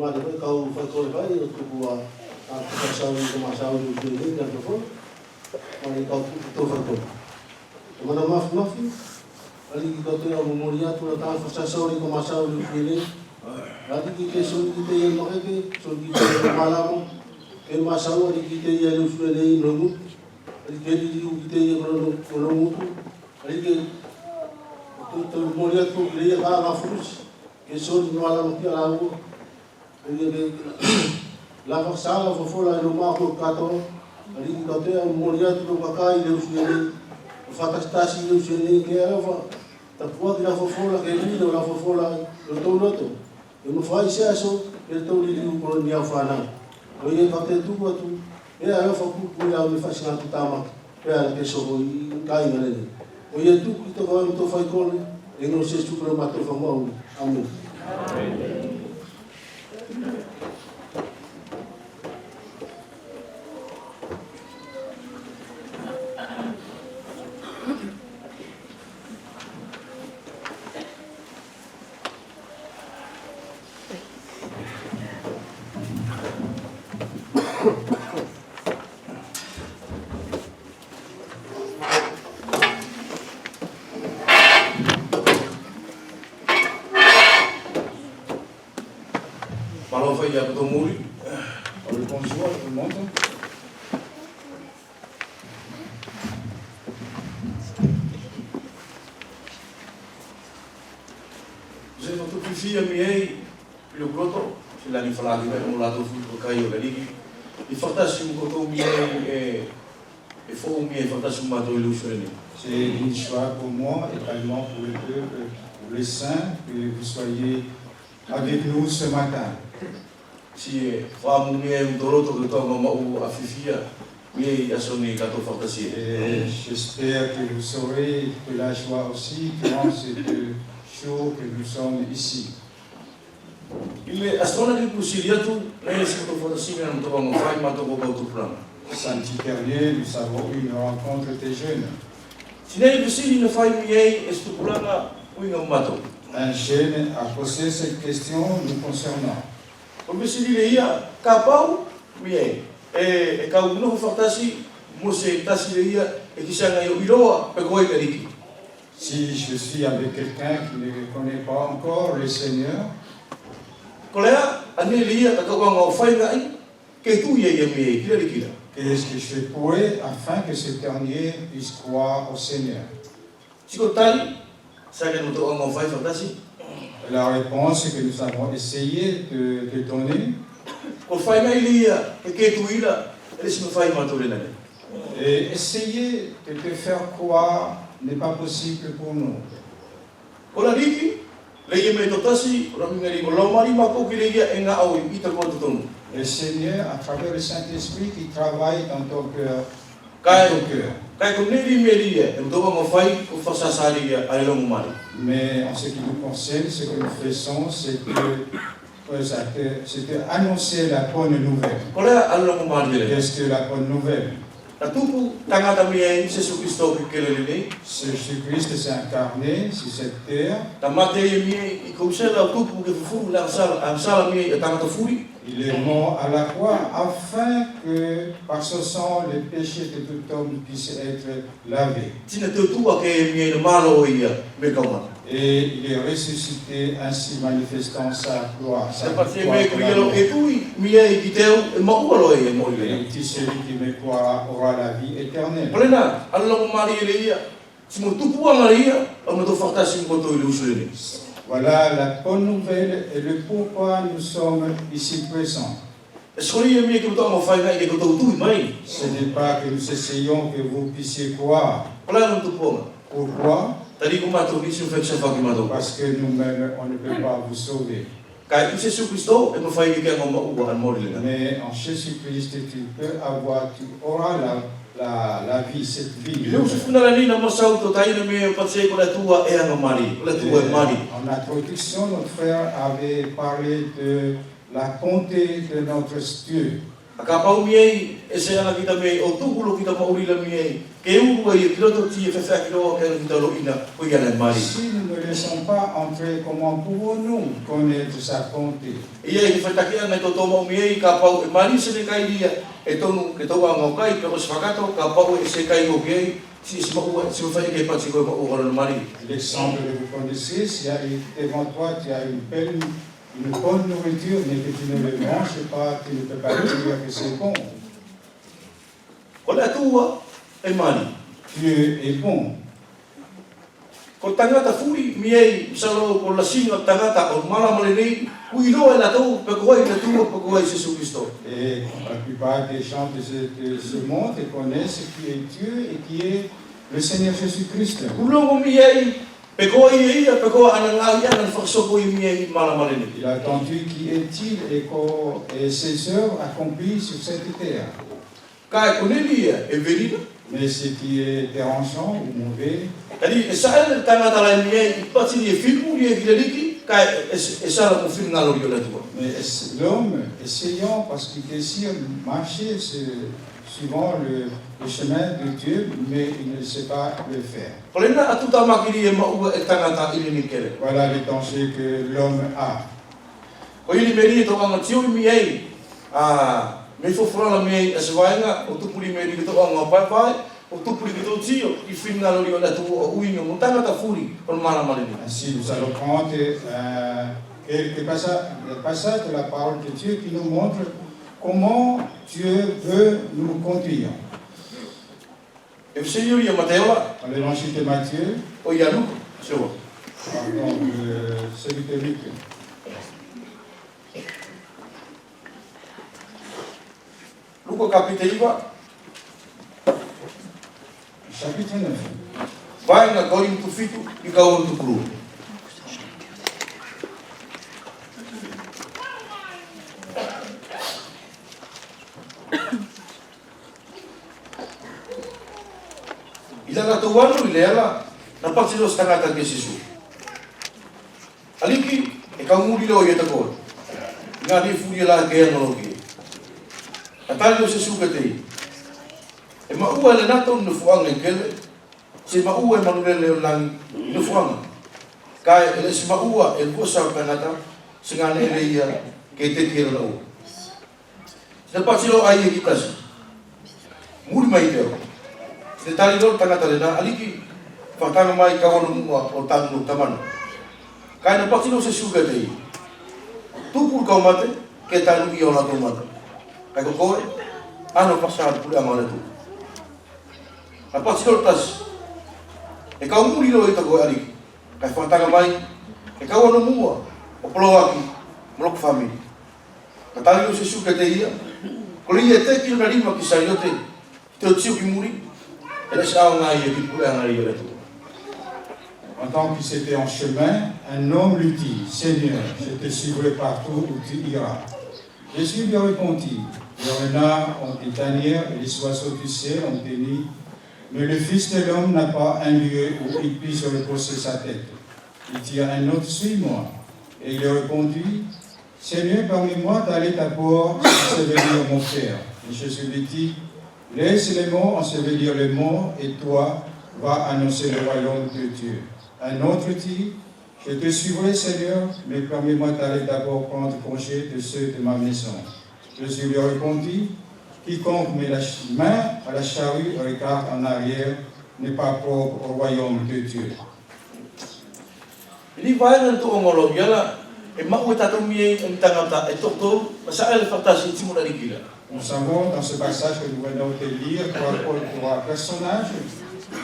mada vai kau fai kore vai o tuku a pasau ni masau ni ni na tofo mai kau tu fai kore mana mafi ali kau te au memoria tu na pasau ni masau ni ni ali ki ke so ki te no ke so ki te malamo ke masau ali ki te ia lu su ni no ali ke li ki te ia no mutu ali ke tu memoria tu le ia na frus que son malamo ki ala u la sala fofola no maho kato ali ki te au memoria tu no kakai le su ni fatastasi le su ni ke ava ta pua ki la fofola ke ni no la fofola lo to loto e mo fai seso e to li ko ni afana o ye ka te tu tu e a fa ku ku la me fa sina tu tama e a ke so i kai ngale o ye tu ki to va to fai ko e no se su pro ma to fa mo amen Bonjour à tout le monde. Vous êtes notre fille amie, le groto, c'est la nifala qui va nous la donner pour caillou la ligue. Il faut tasser un coton bien et il faut bien faire tasser un matou illusionné. C'est une joie pour moi, également pour le peuple, pour les saints, que vous soyez avec nous ce matin. Si femme mie doroto que toi maman ou afifia mie asoni kato fantasi. Et j'espère que vous saurez de la joie aussi durant ces 2 jours que nous sommes ici. Il est astronaute pour Syriatou, mais c'est kato fantasi mais on doit faire ma to ko tu plan. Samedi dernier, nous avons eu une rencontre des jeunes. Si n'est possible une faille mie est tout plan oui on mato. Un jeune a posé cette question nous concernant. O besi le ia kapau mie e ka uno fatasi mo se tasi le ia e kisanga yo iroa pe koi kariki. Si je suis avec quelqu'un qui ne connaît pas encore le Seigneur, kolea ane le ia ka ka ngo fai ngai ke tu ye mie kila kila. qu'est-ce que je pourrais afin que ce dernier puisse croire au Seigneur? Siko tai sa ke no to ngo fai fatasi. La réponse que nous avons essayé de donner. Et essayer de te faire croire n'est pas possible pour nous. Le Seigneur, à travers le Saint-Esprit, qui travaille dans ton cœur. Mais en ce qui nous concerne, ce que nous faisons, c'est de annoncer la bonne nouvelle. Qu'est-ce que la bonne nouvelle? Jésus-Christ s'est incarné sur cette terre. Il est mort à la croix afin que par ce sang les péchés de tout homme puissent être lavés. Et il est ressuscité ainsi manifestant sa gloire. Et qui celui qui me croira aura la vie éternelle. Voilà la bonne nouvelle et le pourquoi nous sommes ici présents. Ce n'est pas que nous essayons que vous puissiez croire. Pourquoi? Parce que nous-mêmes, on ne peut pas vous sauver. Mais en Jésus-Christ, tu peux avoir, tu auras la vie, cette vie. En introduction, notre frère avait parlé de la bonté de notre Dieu. Akapau miei, ese ana kita mei, o tukulo kita maurila miei, ke uru ai, kiloto tia fefa kilo, ke kita lo ina, kuiana mari. Si nous ne le laissons pas entrer, comment pouvons-nous connaître sa bonté? Ia i whaitakia nei tō tōmau miei, ka pau e mari se ne kai ria, e tonu ke tō angau kai, ke o se whakato, ka pau e se kai o kei, si se maua, si whai ke pati koe maua rana mari. L'exemple que vous connaissez, s'il y a devant toi, tu as une bonne nourriture, mais que tu ne le manges pas, tu ne peux pas dire que c'est bon. Ko le atua, e mari. Dieu est bon. Ko tangata furi miei, salo ko la singa tangata, o malamale nei, kuilo e la tau, pe koe le tua, pe koe Jésus Christo. Et la plupart des gens de ce monde connaissent qui est Dieu et qui est le Seigneur Jésus-Christ. Kulongo miei, pe koe ia, pe koe ananga ia, nan whaksoko i miei malamale nei. Il a entendu qui est-il et ses œuvres accomplies sur cette terre. Kai kunelia, e verina. Mais ce qui est dérangeant ou mauvais, Jadi, esa ele tangata la miei, i pati ni e filmu, ni e vileliki, kai esa la confirme ngalo rio la tua. mais l'homme essayant, parce qu'il désire marcher suivant le chemin de Dieu, mais il ne sait pas le faire. Kolena atuta makiri e maua e tangata ili ni kere. Voilà le danger que l'homme a. Ko ili meri to anga tiu miei, me fofora la miei e se vainga, o tupuri meri ki to anga pai, o tupuri ki to tio, i fin ngalo rio la tua, o uingo, mo tangata furi, o malamale ni. Ainsi, nous allons prendre quelques passages de la parole de Dieu qui nous montrent comment Dieu veut nous conduire. E Seigneur ia Mateola, Dans l'évangile de Matthieu, o ia Luka, sewa. pardon, celui de Luc, Luka kapiteiva, chapitre 9. vai nga kau tu fitu, i kau tu kuru. Ila ka tuwanu ilela, napag silo sa tangata ke Sisu. Aliki, e kau ngudi lo ia takot. Nga di furia la ke analogi. Atali o Sisu katei. E maua le nato no fuanga i kele, se maua e manulele o langi no fuanga. Kai ele se maua e kosa o kanata, se ngane ele ia ke te tira la ua. Se pasilo ai e kitasi. Muri mai teo. Se tali lo tangata le na aliki, whatanga mai kawana mua o tangu tamana. Kai na pasilo se suga tei. Tupur kau mate, ke tanu i o la tau mate. Kai ko koe, ano pasar pule amana tu. Na pasilo tas, e kau muri lo i tako aliki. Kai whatanga mai, e kau ano mua, o poloaki, molok family. Ka tali lo se suga te ia, ko li e te ki na rima ki sa iote, te o tiu ki muri, e le sa o ngai e ki pule angari o le tu. Pendant qu'il était en chemin, un homme lui dit, Seigneur, je te suivrai partout où tu iras. Jésus lui répondit, les renards ont des tanières et les oiseaux du ciel ont des nids, mais le Fils de l'homme n'a pas un lieu où il puisse reposer sa tête. Il dit à un autre, suis-moi. Et il lui répondit, Seigneur, permets-moi d'aller d'abord ensevelir mon frère. Et Jésus lui dit, laisse les morts ensevelir les morts, et toi, va annoncer le royaume de Dieu. Un autre dit, je te suivrai, Seigneur, mais permets-moi d'aller d'abord prendre congé de ceux de ma maison. Jésus lui répondit, quiconque met la main à la charrue et regarde en arrière n'est pas propre au royaume de Dieu. Ili vai na to ngolo yala, e mau ta to mi en tangata e toto, sa ele fatasi timuna dikila. Nous savons dans ce passage que nous venons de lire trois personnages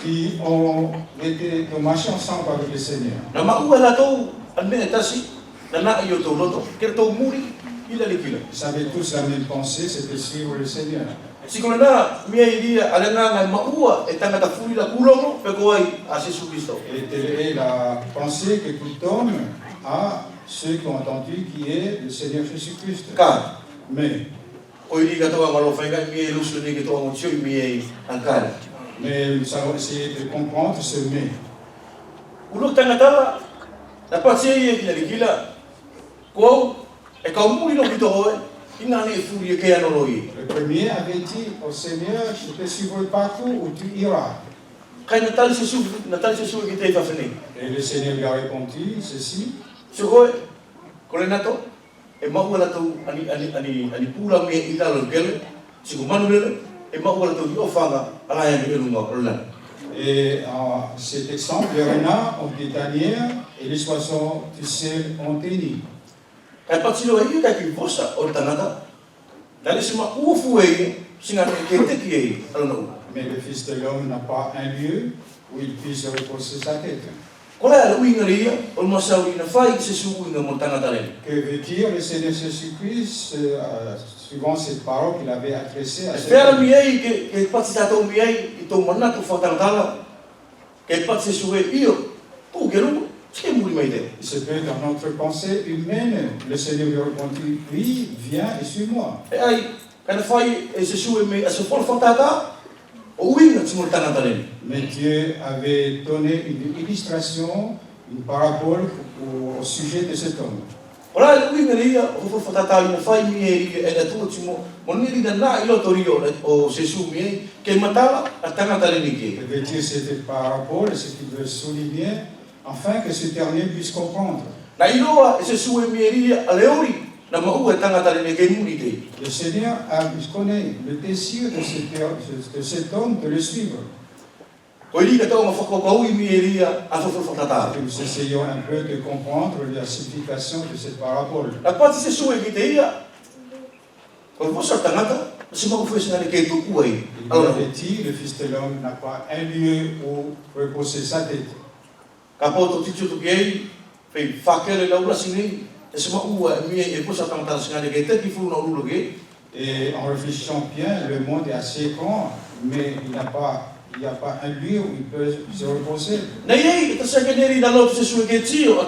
qui ont marché ensemble avec le Seigneur. Na mau la to an me tasi, na na yo to loto, ke to muri ila dikila. Ils avaient tous la même pensée, c'était suivre le Seigneur. Sikolena mi idia alena na mau e tangata furi la kulomo pe koi a Jésus Christo. Et telle est la pensée que tout homme a, ceux qui ont entendu qui est le Seigneur Jésus-Christ. Ka, Mais o ili ka to ngalo fainga mi lusu ni ke to ngo tio mi ankala. nous allons essayer de comprendre ce mais. Ulo tangata na pasi e ila dikila. Ko e ka muri no kito hoe, Inga ne furi ke anoroi. Le premier avait dit au Seigneur, je te suivrai partout où tu iras. Kai Natal se su ki te whawhine. Et le Seigneur lui a répondu ceci. So koe, kore nato, e maua latou ani pula me I talo kele, siku manu lele, e maua latou I ofanga, alaya me elunga orlan. Et en cet exemple, les renards ont des tanières et les oiseaux du ciel ont des nids. Kai patsilo e kai ki vosa o tangata, dali sima ufu e, singa ke teki e, alona u. Mais le Fils de l'homme n'a pas un lieu où il puisse reposer sa tête. Kore ala uinga ria, o masau ina whai se su uinga mo tangata lele. Que veut dire le Seigneur Jésus-Christ, suivant cette parole qu'il avait adressée à E cet whera homme? mi ei, ke patsi tatou mi ei, I tau manatu whakangala, ke patsi se su e io, tu ke rungu, tike muri mai te. Il se peut dans notre pensée humaine, le Seigneur lui répondit, oui, viens et suis-moi. E ai, kana whai e se su e me, a se polo whakata, o uinga timo tangata lele. Mais Dieu avait donné une illustration, une parabole au sujet de cet homme. Ora le uinga ria, o polo whakata ina whai mi e ria, e na tua timo, mo niri na na ilo torio o se su mi e, ke matala, a tangata lele ke. Que veut dire cette parabole, ce qu'il veut souligner, afin que ce dernier puisse comprendre. Na iloa e se su e mi e ria, a leori, na maua e tangata lele ke muri te. Le Seigneur connaît le désir de cet homme de le suivre. Ko I rika tau ma whakakaui mi e ria, a whawhuru whakata. Que nous essayons un peu de comprendre la signification de cette parabole. Na pati se su e ki te ia, ko vosa tangata, se mau whesina le ke tuku ai. Il avait dit, le Fils de l'homme n'a pas un lieu où reposer sa tête. Ka poto titu tu kei, fei whakele laura sinei, e se mau ua mi e vosa tangata singa le ke te ki furu na urulu ke. Et en réfléchissant bien, le monde est assez grand, mais il n'y a pas un lieu où il peut se reposer. Na iei, e ta sa keneri na lotu se su e ke tio,